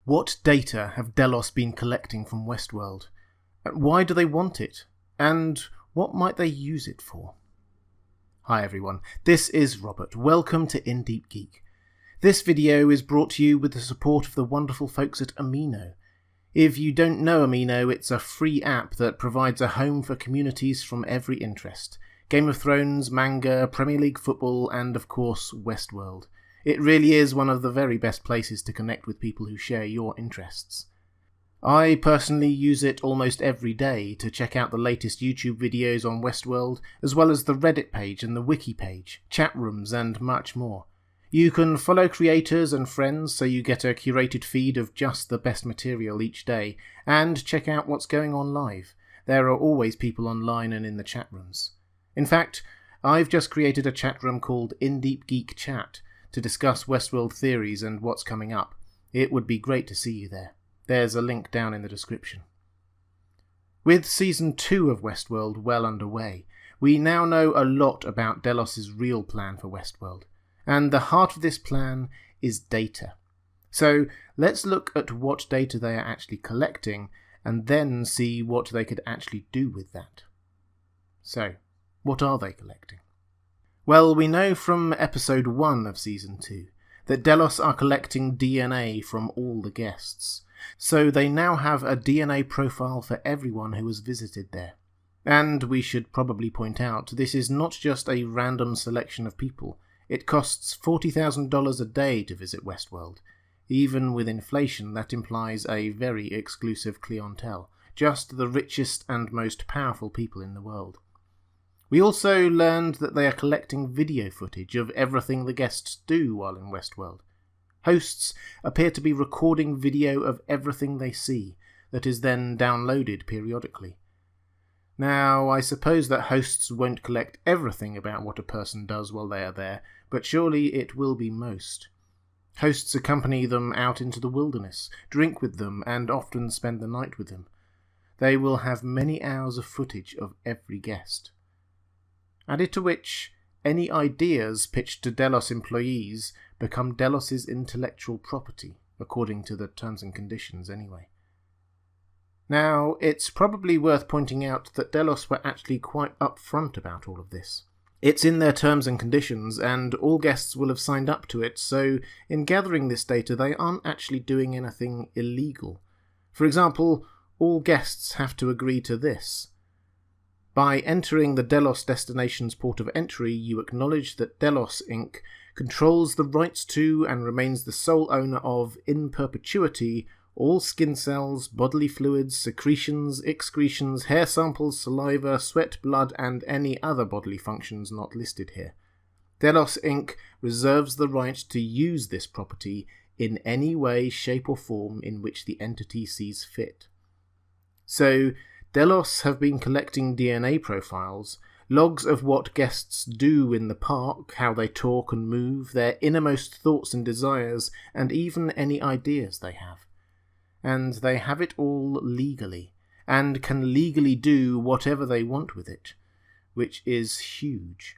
What data have Delos been collecting from Westworld? Why do they want it? And what might they use it for? Hi everyone, this is Robert. Welcome to Deep Geek. This video is brought to you with the support of the wonderful folks at Amino. If you don't know Amino, it's a free app that provides a home for communities from every interest. Game of Thrones, manga, Premier League football, and of course Westworld. It really is one of the very best places to connect with people who share your interests. I personally use it almost every day to check out the latest YouTube videos on Westworld, as well as the Reddit page and the wiki page, chat rooms and much more. You can follow creators and friends so you get a curated feed of just the best material each day, and check out what's going on live. There are always people online and in the chat rooms. In fact, I've just created a chat room called Deep Geek Chat to discuss Westworld theories and what's coming up. It would be great to see you there. There's a link down in the description. With Season 2 of Westworld well underway, we now know a lot about Delos' real plan for Westworld, and the heart of this plan is data. So let's look at what data they are actually collecting, and then see what they could actually do with that. So, what are they collecting? Well, we know from episode 1 of season 2 that Delos are collecting DNA from all the guests, so they now have a DNA profile for everyone who has visited there. And we should probably point out, this is not just a random selection of people. It costs $40,000 a day to visit Westworld. Even with inflation, that implies a very exclusive clientele, just the richest and most powerful people in the world. We also learned that they are collecting video footage of everything the guests do while in Westworld. Hosts appear to be recording video of everything they see, that is then downloaded periodically. Now, I suppose that hosts won't collect everything about what a person does while they are there, but surely it will be most. Hosts accompany them out into the wilderness, drink with them, and often spend the night with them. They will have many hours of footage of every guest. Added to which, any ideas pitched to Delos employees become Delos' intellectual property, according to the terms and conditions anyway. Now, it's probably worth pointing out that Delos were actually quite upfront about all of this. It's in their terms and conditions, and all guests will have signed up to it, so in gathering this data they aren't actually doing anything illegal. For example, all guests have to agree to this. By entering the Delos destination's port of entry, you acknowledge that Delos Inc. controls the rights to and remains the sole owner of, in perpetuity, all skin cells, bodily fluids, secretions, excretions, hair samples, saliva, sweat, blood, and any other bodily functions not listed here. Delos Inc. reserves the right to use this property in any way, shape, or form in which the entity sees fit. So, Delos have been collecting DNA profiles, logs of what guests do in the park, how they talk and move, their innermost thoughts and desires, and even any ideas they have. And they have it all legally, and can legally do whatever they want with it, which is huge.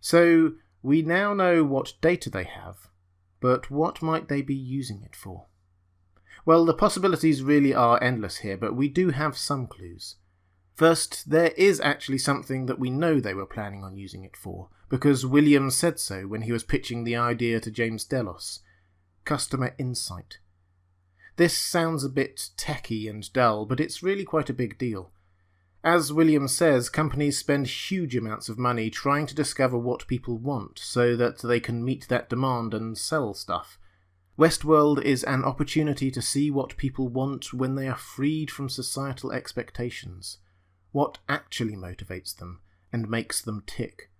So, we now know what data they have, but what might they be using it for? Well, the possibilities really are endless here, but we do have some clues. First, there is actually something that we know they were planning on using it for, because William said so when he was pitching the idea to James Delos. Customer insight. This sounds a bit techy and dull, but it's really quite a big deal. As William says, companies spend huge amounts of money trying to discover what people want, so that they can meet that demand and sell stuff. Westworld is an opportunity to see what people want when they are freed from societal expectations, what actually motivates them and makes them tick.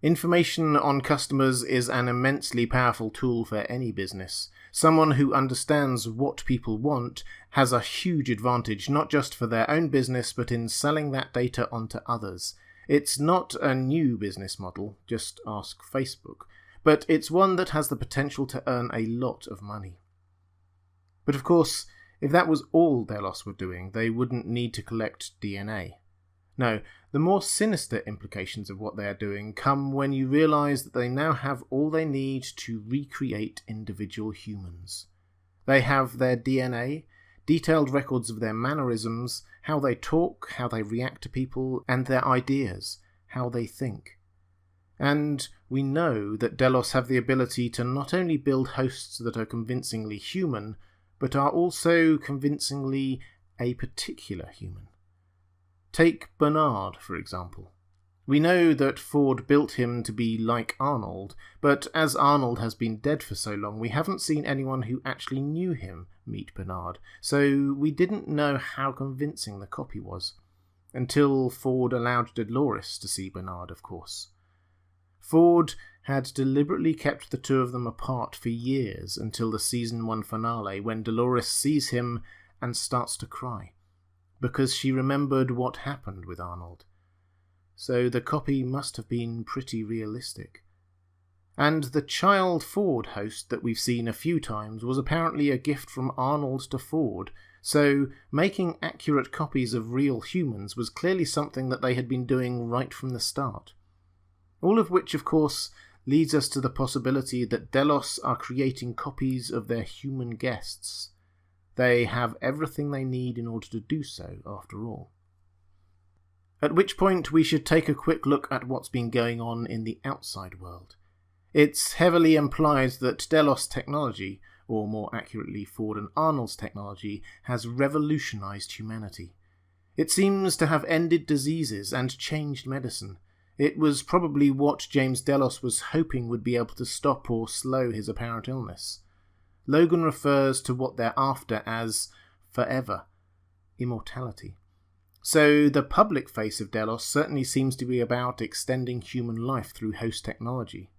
Information on customers is an immensely powerful tool for any business. Someone who understands what people want has a huge advantage not just for their own business but in selling that data onto others. It's not a new business model, just ask Facebook. But it's one that has the potential to earn a lot of money. But of course, if that was all Delos were doing, they wouldn't need to collect DNA. No, the more sinister implications of what they are doing come when you realise that they now have all they need to recreate individual humans. They have their DNA, detailed records of their mannerisms, how they talk, how they react to people, and their ideas, how they think. And we know that Delos have the ability to not only build hosts that are convincingly human, but are also convincingly a particular human. Take Bernard, for example. We know that Ford built him to be like Arnold, but as Arnold has been dead for so long, we haven't seen anyone who actually knew him meet Bernard, so we didn't know how convincing the copy was. Until Ford allowed Dolores to see Bernard, of course. Ford had deliberately kept the two of them apart for years until the season 1 finale, when Dolores sees him and starts to cry, because she remembered what happened with Arnold. So the copy must have been pretty realistic. And the child Ford host that we've seen a few times was apparently a gift from Arnold to Ford, so making accurate copies of real humans was clearly something that they had been doing right from the start. All of which, of course, leads us to the possibility that Delos are creating copies of their human guests. They have everything they need in order to do so, after all. At which point we should take a quick look at what's been going on in the outside world. It's heavily implied that Delos technology, or more accurately Ford and Arnold's technology, has revolutionized humanity. It seems to have ended diseases and changed medicine. It was probably what James Delos was hoping would be able to stop or slow his apparent illness. Logan refers to what they're after as forever, immortality. So the public face of Delos certainly seems to be about extending human life through host technology.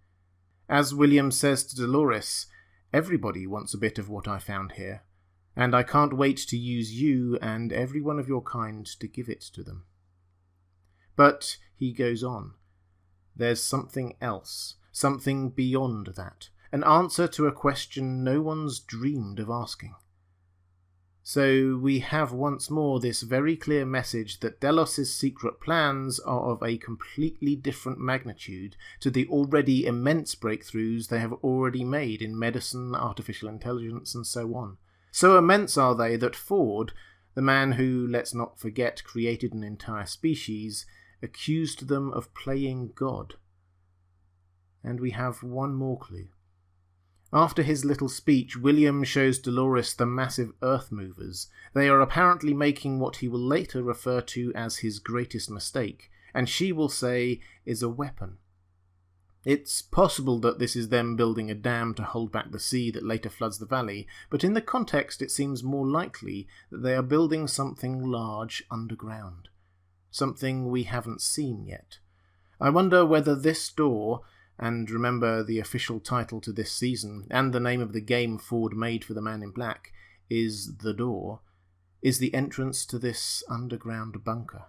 As William says to Dolores, everybody wants a bit of what I found here, and I can't wait to use you and every one of your kind to give it to them. But he goes on. There's something else, something beyond that, an answer to a question no one's dreamed of asking. So we have once more this very clear message that Delos' secret plans are of a completely different magnitude to the already immense breakthroughs they have already made in medicine, artificial intelligence, and so on. So immense are they that Ford, the man who, let's not forget, created an entire species, accused them of playing God. And we have one more clue. After his little speech, William shows Dolores the massive earth movers. They are apparently making what he will later refer to as his greatest mistake, and she will say is a weapon. It's possible that this is them building a dam to hold back the sea that later floods the valley, but in the context it seems more likely that they are building something large underground. Something we haven't seen yet. I wonder whether this door, and remember the official title to this season, and the name of the game Ford made for the Man in Black, is The Door, is the entrance to this underground bunker.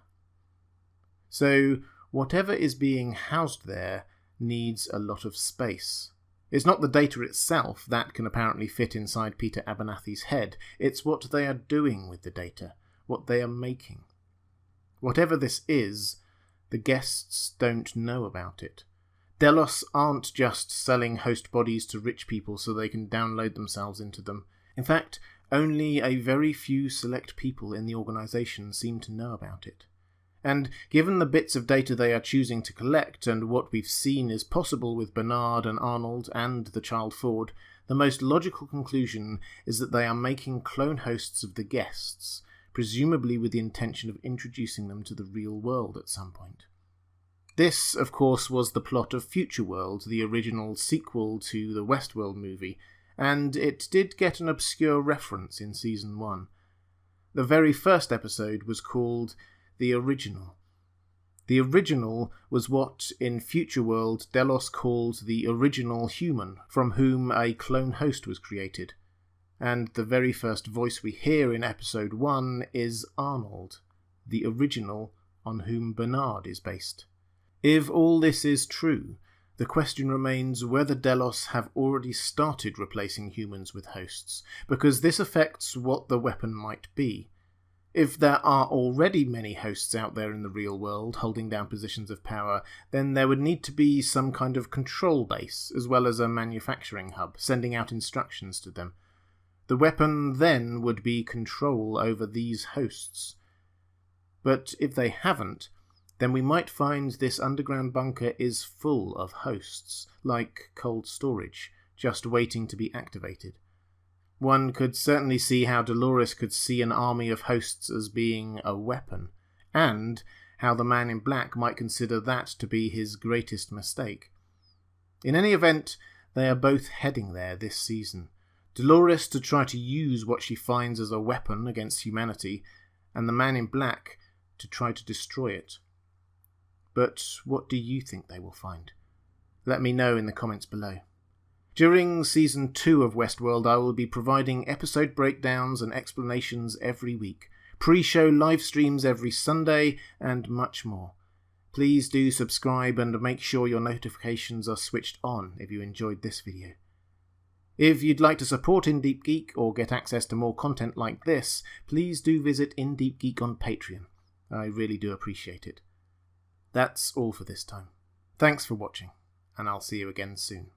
So, whatever is being housed there needs a lot of space. It's not the data itself that can apparently fit inside Peter Abernathy's head, it's what they are doing with the data, what they are making. Whatever this is, the guests don't know about it. Delos aren't just selling host bodies to rich people so they can download themselves into them. In fact, only a very few select people in the organisation seem to know about it. And given the bits of data they are choosing to collect and what we've seen is possible with Bernard and Arnold and the child Ford, the most logical conclusion is that they are making clone hosts of the guests, presumably with the intention of introducing them to the real world at some point. This, of course, was the plot of Futureworld, the original sequel to the Westworld movie, and it did get an obscure reference in Season 1. The very first episode was called The Original. The Original was what, in Futureworld, Delos called the original human, from whom a clone host was created. And the very first voice we hear in Episode 1 is Arnold, the original on whom Bernard is based. If all this is true, the question remains whether Delos have already started replacing humans with hosts, because this affects what the weapon might be. If there are already many hosts out there in the real world holding down positions of power, then there would need to be some kind of control base, as well as a manufacturing hub, sending out instructions to them. The weapon then would be control over these hosts. But if they haven't, then we might find this underground bunker is full of hosts, like cold storage, just waiting to be activated. One could certainly see how Dolores could see an army of hosts as being a weapon, and how the Man in Black might consider that to be his greatest mistake. In any event, they are both heading there this season. Dolores to try to use what she finds as a weapon against humanity, and the Man in Black to try to destroy it. But what do you think they will find? Let me know in the comments below. During Season 2 of Westworld, I will be providing episode breakdowns and explanations every week, pre-show live streams every Sunday, and much more. Please do subscribe and make sure your notifications are switched on if you enjoyed this video. If you'd like to support In Deep Geek or get access to more content like this, please do visit In Deep Geek on Patreon. I really do appreciate it. That's all for this time. Thanks for watching, and I'll see you again soon.